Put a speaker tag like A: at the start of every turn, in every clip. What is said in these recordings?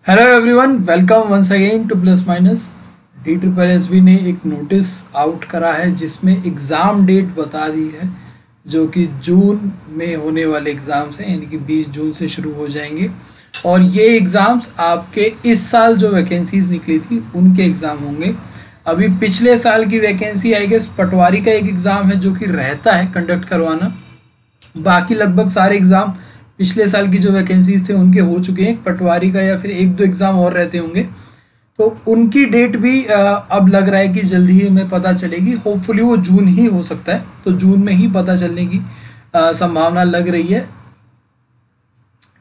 A: Hello everyone, welcome once again to plus minus. DSSB ने एक notice out करा है जिसमें एग्ज़ाम डेट बता दी है जो कि जून में होने वाले एग्ज़ाम्स हैं, यानी कि 20 जून से शुरू हो जाएंगे। और ये एग्ज़ाम्स आपके इस साल जो वैकेंसीज़ निकली थी उनके एग्ज़ाम होंगे। अभी पिछले साल की वैकेंसी आई गेस पटवारी का एक एग्ज़ाम है जो कि रहता है कंडक्ट करवाना। बाकी लगभग सारे एग्ज़ाम पिछले साल की जो वैकेंसीज थे उनके हो चुके हैं। पटवारी का या फिर एक दो एग्ज़ाम और रहते होंगे, तो उनकी डेट भी अब लग रहा है कि जल्दी ही हमें पता चलेगी। होपफुली वो जून ही हो सकता है, तो जून में ही पता चलने की संभावना लग रही है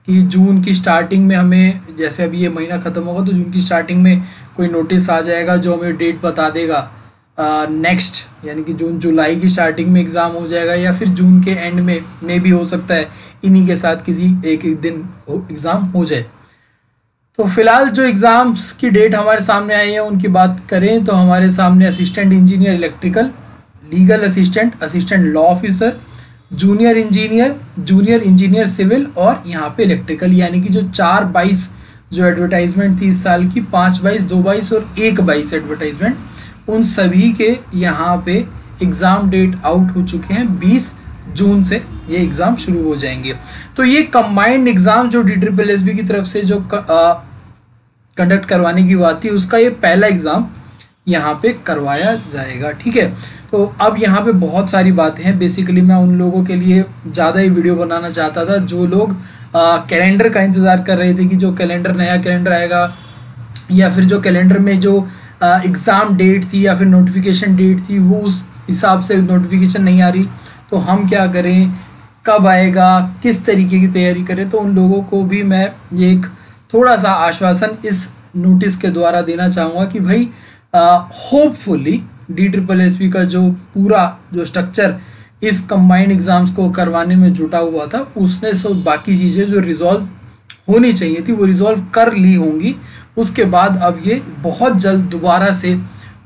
A: कि जून की स्टार्टिंग में हमें, जैसे अभी ये महीना ख़त्म होगा तो जून की स्टार्टिंग में कोई नोटिस आ जाएगा जो हमें डेट बता देगा नेक्स्ट, यानी कि जून जुलाई की स्टार्टिंग में एग्ज़ाम हो जाएगा या फिर जून के एंड में भी हो सकता है इन्हीं के साथ किसी एक दिन एग्ज़ाम हो जाए। तो फिलहाल जो एग्ज़ाम्स की डेट हमारे सामने आई है उनकी बात करें तो हमारे सामने assistant engineer electrical, legal assistant, assistant law officer, junior engineer civil और यहाँ पे इलेक्ट्रिकल, यानी कि जो 4/22 जो एडवर्टाइजमेंट थी इस साल की, 5/22, 2/22 और 1/22 एडवर्टाइजमेंट, उन सभी के यहाँ पे एग्ज़ाम डेट आउट हो चुके हैं। 20 जून से ये एग्ज़ाम शुरू हो जाएंगे। तो ये कंबाइंड एग्ज़ाम जो DSSB की तरफ से जो कंडक्ट करवाने की बात थी उसका ये पहला एग्ज़ाम यहाँ पे करवाया जाएगा। ठीक है, तो अब यहाँ पे बहुत सारी बातें हैं। बेसिकली मैं उन लोगों के लिए ज़्यादा ही वीडियो बनाना चाहता था जो लोग कैलेंडर का इंतज़ार कर रहे थे कि जो कैलेंडर नया कैलेंडर आएगा या फिर जो कैलेंडर में जो एग्ज़ाम डेट थी या फिर नोटिफिकेशन डेट थी वो उस हिसाब से नोटिफिकेशन नहीं आ रही, तो हम क्या करें, कब आएगा, किस तरीके की तैयारी करें। तो उन लोगों को भी मैं ये एक थोड़ा सा आश्वासन इस नोटिस के द्वारा देना चाहूँगा कि भाई होपफुली DSSB का जो पूरा जो स्ट्रक्चर इस कंबाइंड एग्ज़ाम्स को करवाने में जुटा हुआ था उसने सब बाकी चीज़ें जो रिजॉल्व होनी चाहिए थी वो रिजॉल्व कर ली होंगी। उसके बाद अब ये बहुत जल्द दोबारा से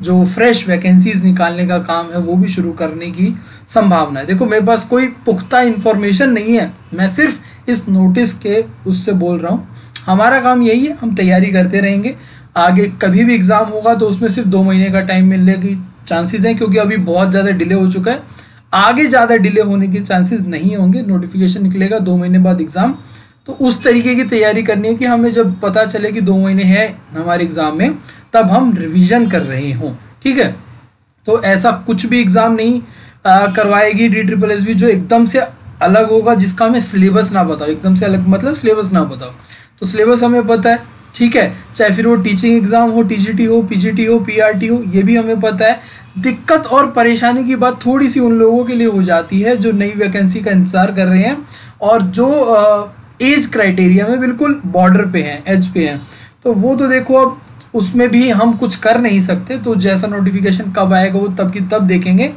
A: जो फ्रेश वैकेंसीज निकालने का काम है वो भी शुरू करने की संभावना है। देखो मेरे पास कोई पुख्ता इन्फॉर्मेशन नहीं है, मैं सिर्फ इस नोटिस के उससे बोल रहा हूँ। हमारा काम यही है, हम तैयारी करते रहेंगे। आगे कभी भी एग्ज़ाम होगा तो उसमें सिर्फ 2 महीने का टाइम मिलने की चांसेस हैं, क्योंकि अभी बहुत ज़्यादा डिले हो चुका है। आगे ज़्यादा डिले होने के चांसेस नहीं होंगे। नोटिफिकेशन निकलेगा 2 महीने बाद एग्ज़ाम, तो उस तरीके की तैयारी करनी है कि हमें जब पता चले कि 2 महीने हैं हमारे एग्ज़ाम में तब हम रिवीजन कर रहे हों। ठीक है, तो ऐसा कुछ भी एग्ज़ाम नहीं करवाएगी DSSB जो एकदम से अलग होगा, जिसका हमें सिलेबस ना बताओ। एकदम से अलग मतलब सिलेबस ना बताओ, तो सिलेबस हमें पता है। ठीक है, चाहे फिर वो टीचिंग एग्ज़ाम हो, TGT हो, PGT हो, PRT हो, ये भी हमें पता है। दिक्कत और परेशानी की बात थोड़ी सी उन लोगों के लिए हो जाती है जो नई वैकेंसी का इंतज़ार कर रहे हैं और जो एज क्राइटेरिया में बिल्कुल बॉर्डर पे हैं, एज पे हैं। तो वो तो देखो अब उसमें भी हम कुछ कर नहीं सकते, तो जैसा नोटिफिकेशन कब आएगा वो तब की तब देखेंगे।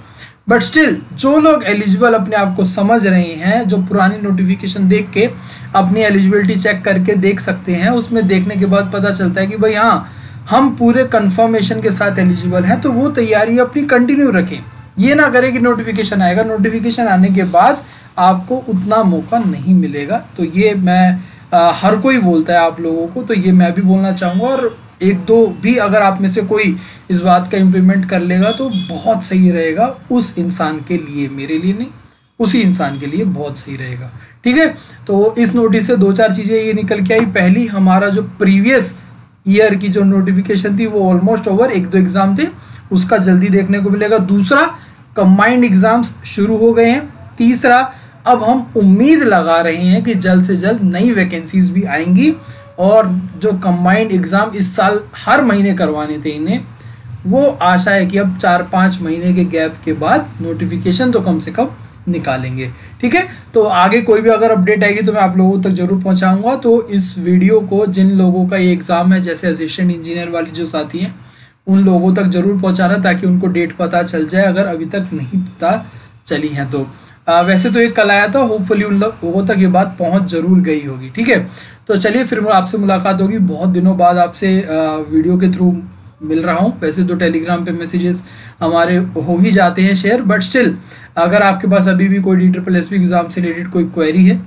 A: बट स्टिल जो लोग एलिजिबल अपने आप को समझ रहे हैं, जो पुरानी नोटिफिकेशन देख के अपनी एलिजिबिलिटी चेक करके देख सकते हैं, उसमें देखने के बाद पता चलता है कि भाई हाँ हम पूरे कंफर्मेशन के साथ एलिजिबल हैं, तो वो तैयारी अपनी कंटिन्यू रखें। ये ना करें कि नोटिफिकेशन आएगा, नोटिफिकेशन आने के बाद आपको उतना मौका नहीं मिलेगा। तो ये मैं हर कोई बोलता है आप लोगों को, तो ये मैं भी बोलना चाहूँगा। और एक दो भी अगर आप में से कोई इस बात का इम्प्लीमेंट कर लेगा तो बहुत सही रहेगा उस इंसान के लिए, मेरे लिए नहीं, उसी इंसान के लिए बहुत सही रहेगा। ठीक है, तो इस नोटिस से 2-4 चीज़ें ये निकल के आई। पहली, हमारा जो प्रीवियस ईयर की जो नोटिफिकेशन थी वो ऑलमोस्ट ओवर, 1-2 एग्ज़ाम थे, उसका जल्दी देखने को मिलेगा। दूसरा, कंबाइंड एग्ज़ाम्स शुरू हो गए हैं। तीसरा, अब हम उम्मीद लगा रहे हैं कि जल्द से जल्द नई वैकेंसीज भी आएंगी और जो कंबाइंड एग्ज़ाम इस साल हर महीने करवाने थे इन्हें, वो आशा है कि अब 4-5 महीने के गैप के बाद नोटिफिकेशन तो कम से कम निकालेंगे। ठीक है, तो आगे कोई भी अगर अपडेट आएगी तो मैं आप लोगों तक जरूर पहुंचाऊंगा। तो इस वीडियो को जिन लोगों का ये एग्ज़ाम है, जैसे असिस्टेंट इंजीनियर वाली जो साथी हैं, उन लोगों तक जरूर पहुँचाना ताकि उनको डेट पता चल जाए अगर अभी तक नहीं पता चली हैं तो। वैसे तो एक कल आया था, होपफुली उन लोगों तक ये बात पहुंच जरूर गई होगी। ठीक है, तो चलिए फिर आपसे मुलाकात होगी। बहुत दिनों बाद आपसे वीडियो के थ्रू मिल रहा हूं। वैसे तो टेलीग्राम पे मैसेजेस हमारे हो ही जाते हैं शेयर, बट स्टिल अगर आपके पास अभी भी कोई DSSB एग्ज़ाम से रिलेटेड कोई क्वेरी है,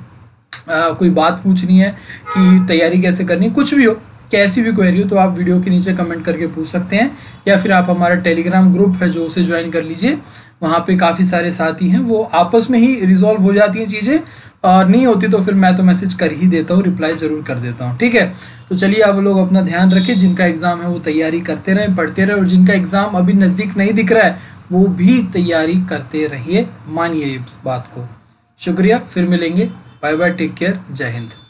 A: कोई बात पूछनी है कि तैयारी कैसे करनी है, कुछ भी हो, कैसी भी क्वेरी हो तो आप वीडियो के नीचे कमेंट करके पूछ सकते हैं, या फिर आप हमारा टेलीग्राम ग्रुप है जो उसे ज्वाइन कर लीजिए। वहाँ पे काफ़ी सारे साथी हैं, वो आपस में ही रिजॉल्व हो जाती हैं चीज़ें, और नहीं होती तो फिर मैं तो मैसेज कर ही देता हूँ, रिप्लाई ज़रूर कर देता हूँ। ठीक है, तो चलिए आप लोग अपना ध्यान रखें, जिनका एग्ज़ाम है वो तैयारी करते रहें, पढ़ते रहें, और जिनका एग्ज़ाम अभी नज़दीक नहीं दिख रहा है वो भी तैयारी करते रहिए, मानिए इस बात को। शुक्रिया, फिर मिलेंगे, बाय बाय, टेक केयर, जय हिंद।